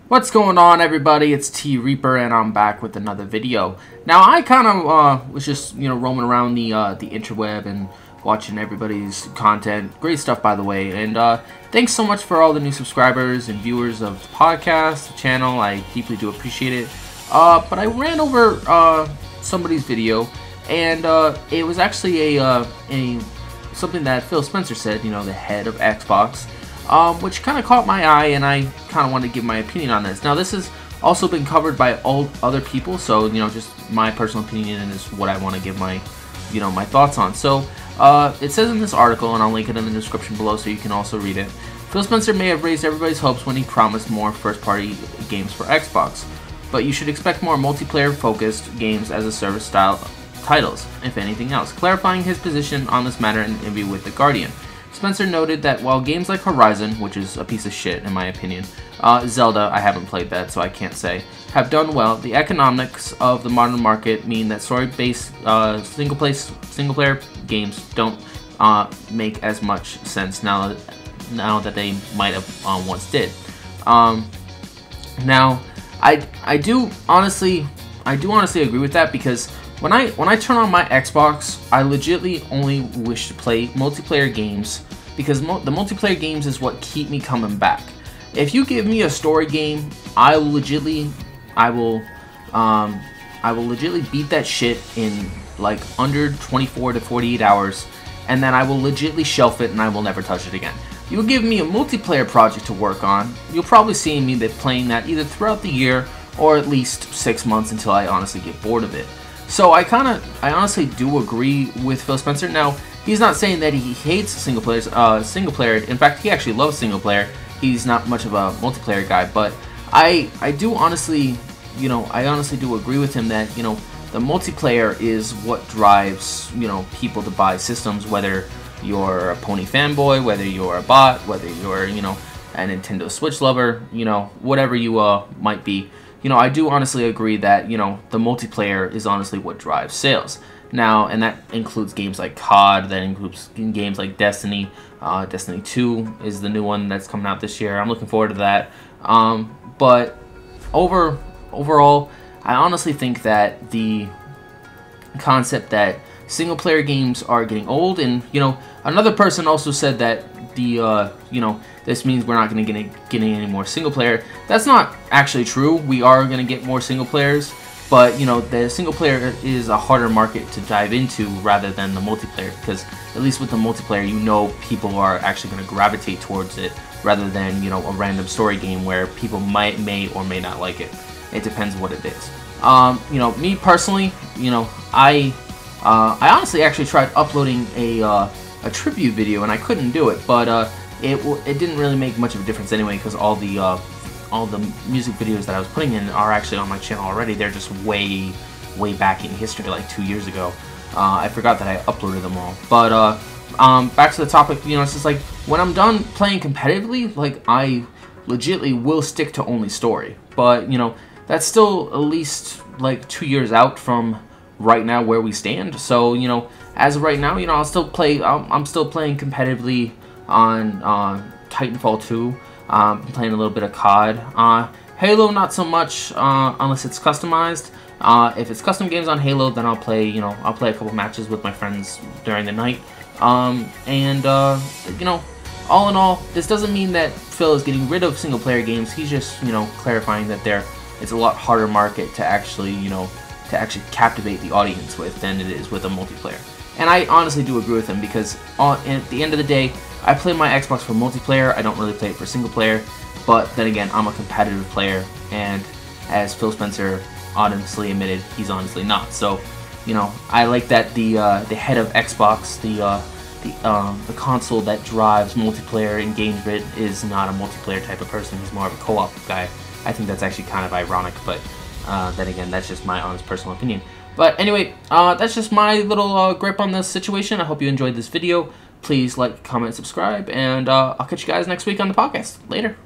What's going on, everybody? It's T Reaper, and I'm back with another video. Now, I kind of was just roaming around the interweb and watching everybody's content. Great stuff, by the way. And thanks so much for all the new subscribers and viewers of the podcast, the channel. I deeply do appreciate it. But I ran over somebody's video, and it was actually something that Phil Spencer said. The head of Xbox. Which kind of caught my eye, and I kind of want to give my opinion on this. Now, this has also been covered by all other people, so just my personal opinion is what I want to give my my thoughts on. So it says in this article, and I'll link it in the description below so you can also read it. Phil Spencer may have raised everybody's hopes when he promised more first-party games for Xbox, but you should expect more multiplayer-focused games as a service style titles, if anything else. Clarifying his position on this matter in an interview with The Guardian, Spencer noted that while games like Horizon, which is a piece of shit in my opinion, Zelda, I haven't played that so I can't say, have done well, the economics of the modern market mean that story-based single-player games don't make as much sense now that they might have once did. Now, I do honestly agree with that, because when I turn on my Xbox, I legitimately only wish to play multiplayer games, because the multiplayer games is what keep me coming back. If you give me a story game, I will legitimately beat that shit in like under 24 to 48 hours, and then I will legitimately shelf it and I will never touch it again. You give me a multiplayer project to work on, you'll probably see me playing that either throughout the year or at least 6 months until I honestly get bored of it. So I honestly do agree with Phil Spencer. Now, he's not saying that he hates single player. In fact, he actually loves single player. He's not much of a multiplayer guy, but I do honestly, I honestly do agree with him that, the multiplayer is what drives, people to buy systems, whether you're a Pony fanboy, whether you're a bot, whether you're, a Nintendo Switch lover, whatever you might be. I do honestly agree that, the multiplayer is honestly what drives sales. Now, and that includes games like COD, that includes games like Destiny. Destiny 2 is the new one that's coming out this year. I'm looking forward to that. But overall, I honestly think that the concept that single-player games are getting old, and, another person also said that this means we're not going to get any more single player. That's not actually true. We are going to get more single players, but the single player is a harder market to dive into rather than the multiplayer, because at least with the multiplayer, people are actually going to gravitate towards it rather than a random story game where people may or may not like it. It depends what it is. Me personally, I honestly actually tried uploading a tribute video and I couldn't do it, but it didn't really make much of a difference anyway, because all the music videos that I was putting in are actually on my channel already. They're just way back in history, like 2 years ago. I forgot that I uploaded them all. But back to the topic, it's just like when I'm done playing competitively, like I legitimately will stick to only story. But that's still at least like 2 years out from right now where we stand. So as of right now, I'm still playing competitively on Titanfall 2. Playing a little bit of COD. Halo, not so much unless it's customized. If it's custom games on Halo, then I'll play a couple matches with my friends during the night. All in all, this doesn't mean that Phil is getting rid of single player games. He's just clarifying that it's a lot harder market to actually captivate the audience with than it is with a multiplayer. And I honestly do agree with him, because at the end of the day, I play my Xbox for multiplayer. I don't really play it for single player. But then again, I'm a competitive player, and as Phil Spencer honestly admitted, he's honestly not. So, I like that the head of Xbox, the console that drives multiplayer engagement, is not a multiplayer type of person. He's more of a co-op guy. I think that's actually kind of ironic, but then again, that's just my honest personal opinion. But anyway, that's just my little grip on this situation. I hope you enjoyed this video. Please like, comment, subscribe, and I'll catch you guys next week on the podcast. Later.